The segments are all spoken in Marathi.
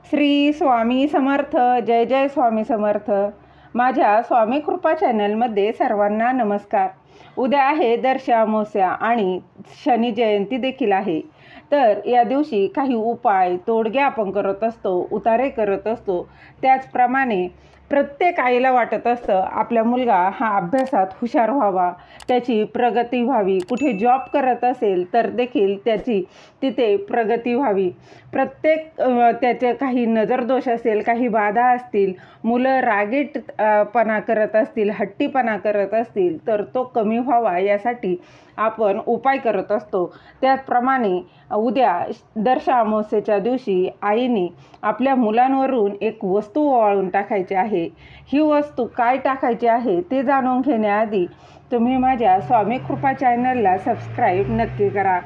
श्री स्वामी समर्थ. जय जय स्वामी समर्थ. माझ्या स्वामी कृपा चॅनलमध्ये सर्वांना नमस्कार. उद्या आहे दर्श अमावस्या आणि शनी जयंती देखील आहे. तर या दिवशी काही उपाय तोडगे आपण करत असतो, उतारे करत असतो. त्याचप्रमाणे प्रत्येक आईला वाटत असतं आपला मुलगा हा अभ्यासात हुशार व्हावा, त्याची प्रगती व्हावी. कुठे जॉब करत असेल तर देखील त्याची तिथे प्रगती व्हावी. प्रत्येक त्याचे काही नजरदोष असेल, काही बाधा असतील, मुलं रागीटपणा करत असतील, हट्टीपणा करत असतील तर तो कमी व्हावा यासाठी आपण उपाय करत असतो. त्याचप्रमाणे उद्या दर्श अमावस्येच्या दिवशी आईने आपल्या मुलांवरून एक वस्तू ओवाळून टाकायची आहे. ही वस्तू काय टाकायची आहे ते जाणून घेण्याआधी तुम्ही माझ्या स्वामी कृपा चॅनलला सबस्क्राईब नक्की करा.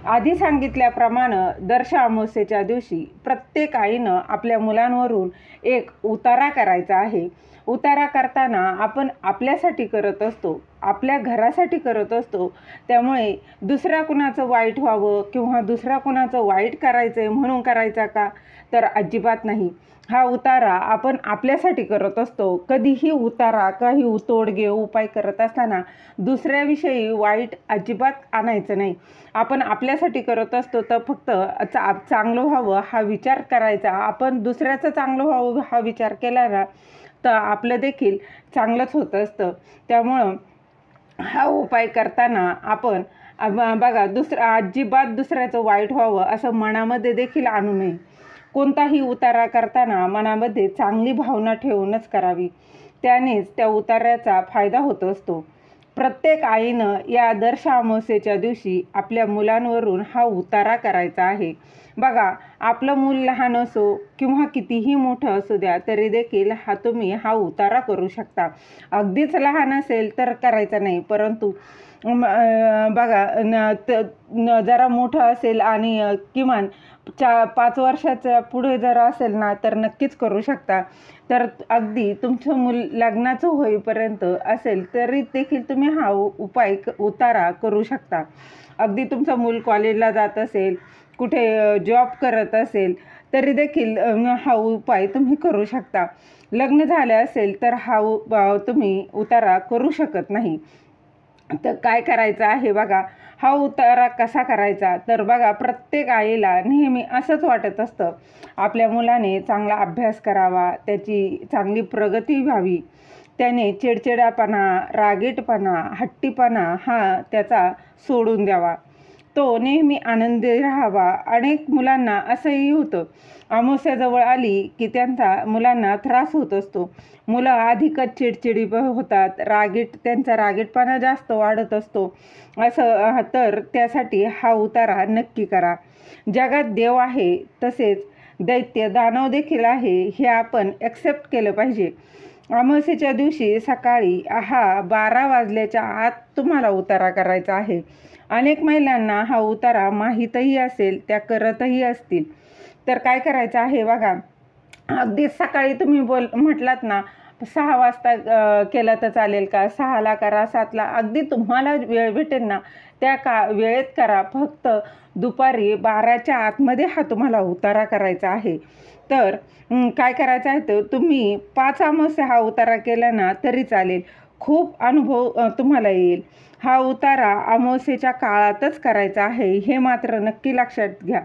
आधी सांगितल्याप्रमाणे दर्श अमावस्येच्या दिवशी प्रत्येक आईनं आपल्या मुलांवरून एक उतारा करायचा आहे. उतारा करताना आपण आपल्यासाठी करत असतो, आपल्या घरासाठी करत असतो. त्यामुळे दुसऱ्या कुणाचं वाईट व्हावं किंवा दुसऱ्या कुणाचं वाईट करायचं आहे म्हणून करायचा का, तर अजिबात नाही. हा उतारा आपण आपल्यासाठी करत असतो. कधीही उतारा, काही तोडगे उपाय करत असताना दुसऱ्याविषयी वाईट अजिबात आणायचं नाही. आपण आपल्यासाठी करत असतो तर फक्त चांगलं व्हावं हा विचार करायचा. आपण दुसऱ्याचं चांगलं व्हावं हा विचार केला ना तर आपलं देखील चांगलंच होत असतं. त्यामुळं हा उपाय करताना आपण बघा अजिबात दुसऱ्याचं वाईट व्हावं असं मनामध्ये देखील आणू नये. कोणताही उतारा करताना मनामध्ये चांगली भावना ठेवूनच करावी. त्यानेच त्या उतार्याचा फायदा होत असतो. प्रत्येक आईनं या दर्श अमावस्येच्या दिवशी आपल्या मुलांवरून हा उतारा करायचा आहे. बघा, आपलं मूल लहान असो किंवा कितीही मोठं असू द्या तरी देखील तुम्ही हा उतारा करू शकता. अगदीच लहान असेल तर करायचा नाही, परंतु बघा जरा मोठं असेल आणि किमान 5 वर्षाच्या पुढे जर असेल ना तर नक्कीच करू शकता. तर अगदी तुमचं मूल लग्नाचं होईपर्यंत असेल तरी देखील तुम्ही हा उतारा करू शकता. अगदी तुमचं मूल कॉलेजला जात असेल, कुठे जॉब करत असेल तरी देखील हा उपाय तुम्ही करू शकता. लग्न झाले असेल तर हा तुम्ही उतारा करू शकत नाही. तर काय करायचं आहे बघा, हा उतारा कसा करायचा, तर बघा प्रत्येक आईला नेहमी असंच वाटत असतं आपल्या मुलाने चांगला अभ्यास करावा, त्याची चांगली प्रगती व्हावी, त्याने चिडचिडापणा, रागीटपणा, हट्टीपणा हा त्याचा सोडून द्यावा, तो नेहमी आनंदी राहावा. अनेक मुलांना असंही होतं, अमावस्या आली की मुलांना त्रास होत असतो. मुलं अधिकच चिडचिडी होतात, त्यांचा रागीटपणा जास्त वाढत असतो. तर त्यासाठी हा उतारा नक्की करा. जगात देव आहे तसेच दैत्य दानव देखील आहे, हे आपण ॲक्सेप्ट केलं पाहिजे. अमावस्येच्या दिवशी सकाळी 12 वाजल्याच्या आत तुम्हाला उतारा करायचा आहे. अनेक महिलांना हा उतारा माहीतही असेल, त्या करतही असतील. तर काय करायचं आहे बघा, अगदी सकाळी तुम्ही म्हटलात ना 6 वाजता केलं तर चालेल का, 6ला करा, 7ला, अगदी तुम्हाला वेळ भेटेल ना त्या वेळेत करा. फक्त दुपारी 12च्या आतमध्ये हा तुम्हाला उतारा करायचा आहे. तर काय करायचं आहे तर तुम्ही 5 अमावस्या हा उतारा केला ना तरी चालेल. खूप अनुभव तुम्हाला येईल. हा उतारा अमावस्येच्या काळातच करायचा आहे, हे मात्र नक्की लक्षात घ्या.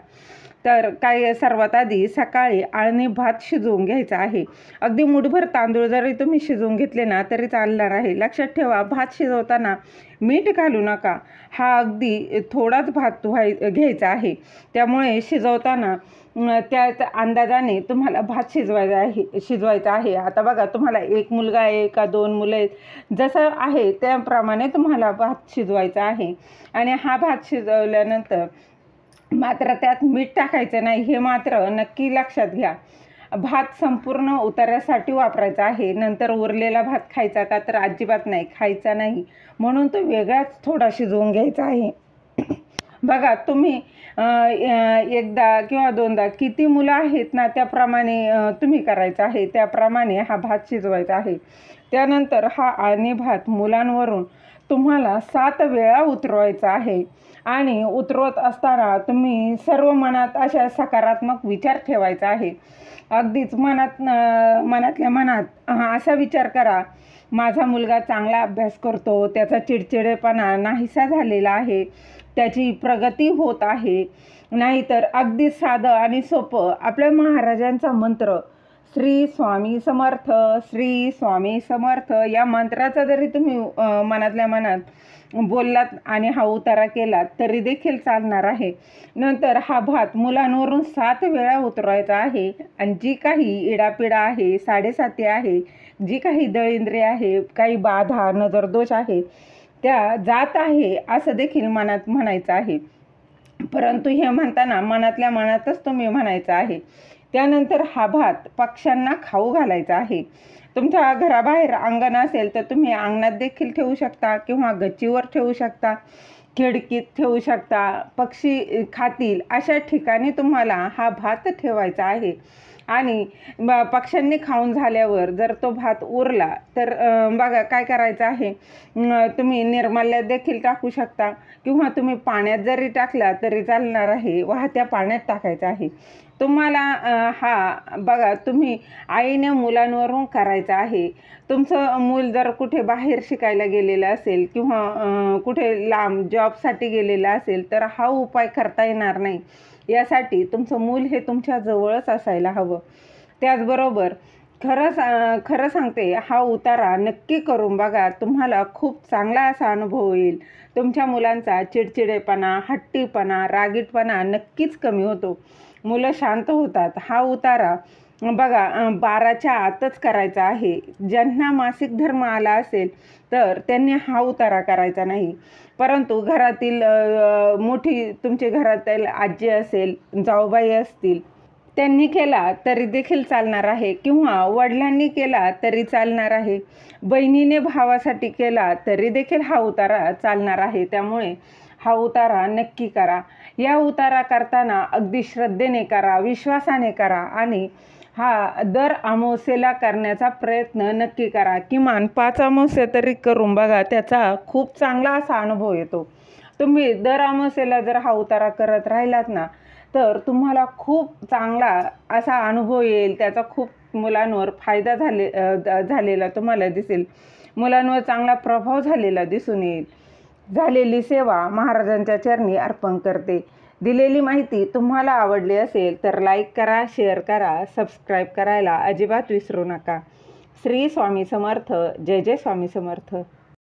तर सर्वात आधी सकाळी आळणी भात शिजवून घ्यायचा आहे. अगदी मुठभर तांदूळ जरी तुम्ही शिजवून घेतले ना तरी चालणार आहे. लक्षात ठेवा, भात शिजवताना मीठ घालू नका. हा अगदी थोडाच भात घ्यायचा आहे. त्यामुळे शिजवताना त्या अंदाजाने तुम्हाला भात शिजवायचा आहे. आता बघा, तुम्हाला 1 मुलगा आहे का 2 मुलं आहेत, जसं आहे त्याप्रमाणे तुम्हाला भात शिजवायचा आहे. आणि हा भात शिजवल्यानंतर मात्र त्यात मीठ टाकायचं नाही, हे मात्र नक्की लक्षात घ्या. भात संपूर्ण उतार्यासाठी वापरायचा आहे. नंतर उरलेला भात खायचा का, तर अजिबात नाही, खायचा नाही. म्हणून तो वेगळाच थोडा शिजवून घ्यायचा आहे. बघा, तुम्ही एकदा किंवा 2दा किती मुलं आहेत ना त्याप्रमाणे तुम्ही करायचं आहे, त्याप्रमाणे हा भात शिजवायचा आहे. त्यानंतर हा आळणी भात मुलांवरून तुम्हाला 7 वेळा उतरवायचं आहे आणि उतरवत असताना तुम्ही सर्व मनात अशा सकारात्मक विचार ठेवायचा आहे. अगदीच मनातल्या मनात असा विचार करा, माझा मुलगा चांगला अभ्यास करतो, त्याचा चिडचिडेपणा नाहीसा झालेला आहे, त्याची प्रगती होत आहे. नाहीतर अगदी साधं आणि सोपं आपल्या महाराजांचा मंत्र श्री स्वामी समर्थ, श्री स्वामी समर्थ या मंत्राचा जरी तुम्ही मनातल्या मनात बोललात आणि हा उतारा केलात तरी देखील चालणार आहे. नंतर हा भात मुलांवरून 7 वेळा उतरवायचा आहे आणि जी काही इडापिडा आहे, साडेसाती आहे, जी काही दळिंद्रे आहे, काही बाधा नजरदोष आहे, त्या जात आहे असं देखील मनात म्हणायचं आहे. परंतु हे म्हणताना मनातल्या मनातच तुम्ही म्हणायचं आहे. त्यानंतर हा भात पक्ष्यांना खाऊ घालायचा आहे. तुमच्या घराबाहेर अंगण असेल तर तुम्ही अंगणात देखील ठेवू शकता किंवा गच्चीवर ठेवू शकता, खिडकीत ठेवू शकता. पक्षी खातील अशा ठिकाणी तुम्हाला हा भात ठेवायचा आहे. आणि पक्ष्यांनी खाऊन झाल्यावर जर तो भात उरला तर बघा काय करायचं आहे, तुम्ही निर्माल्यात देखील टाकू शकता किंवा तुम्ही पाण्यात जरी टाकला तरी चालणार आहे. वाहत्या पाण्यात टाकायचं आहे तुम्हाला. हा बघा, तुम्ही आईने मुलांवरून करायचं आहे. तुमचं मूल जर कुठे बाहेर शिकायला गेलेलं असेल किंवा कुठे लांब जॉबसाठी गेलेलं असेल तर हा उपाय करता येणार नाही. यासाठी तुमचं मूल हे तुमच्या जवळच असायला हवं. त्याचबरोबर खरं सांगते, हा उतारा नक्की करून बघा, तुम्हाला खूप चांगला असा अनुभव येईल. तुमच्या मुलांचा चिडचिडेपणा, हट्टीपणा, रागीटपणा नक्कीच कमी होतो. मुलं शांत होतात. हा उतारा बघा 12च्या आतच करायचा आहे. ज्यांना मासिक धर्म आला असेल तर त्यांनी हा उतारा करायचा नाही. परंतु घरातील मोठी तुमच्या घरातील आजी असेल, जाऊबाई असतील, त्यांनी केला तरी देखील चालणार आहे किंवा वडिलांनी केला तरी चालणार आहे. बहिणीने भावासाठी केला तरी देखील हा उतारा चालणार आहे. त्यामुळे हा उतारा नक्की करा. या उतारा करताना अगदी श्रद्धेने करा, विश्वासाने करा आणि हा दर अमावस्येला करण्याचा प्रयत्न नक्की करा. किमान 5 अमावस्या तरी करून बघा, त्याचा खूप चांगला असा अनुभव येतो. तुम्ही दर अमावस्येला जर हा उतारा करत राहिलात ना तर तुम्हाला खूप चांगला असा अनुभव येईल. त्याचा खूप मुलांवर फायदा झालेला तुम्हाला दिसेल. मुलांवर चांगला प्रभाव झालेला दिसून येईल. झालेली सेवा महाराजांच्या चरणी अर्पण करते. दिलेली माहिती तुम्हाला आवडली असेल तर लाईक करा, शेअर करा, सबस्क्राईब करायला अजिबात विसरू नका. श्री स्वामी समर्थ. जय जय स्वामी समर्थ.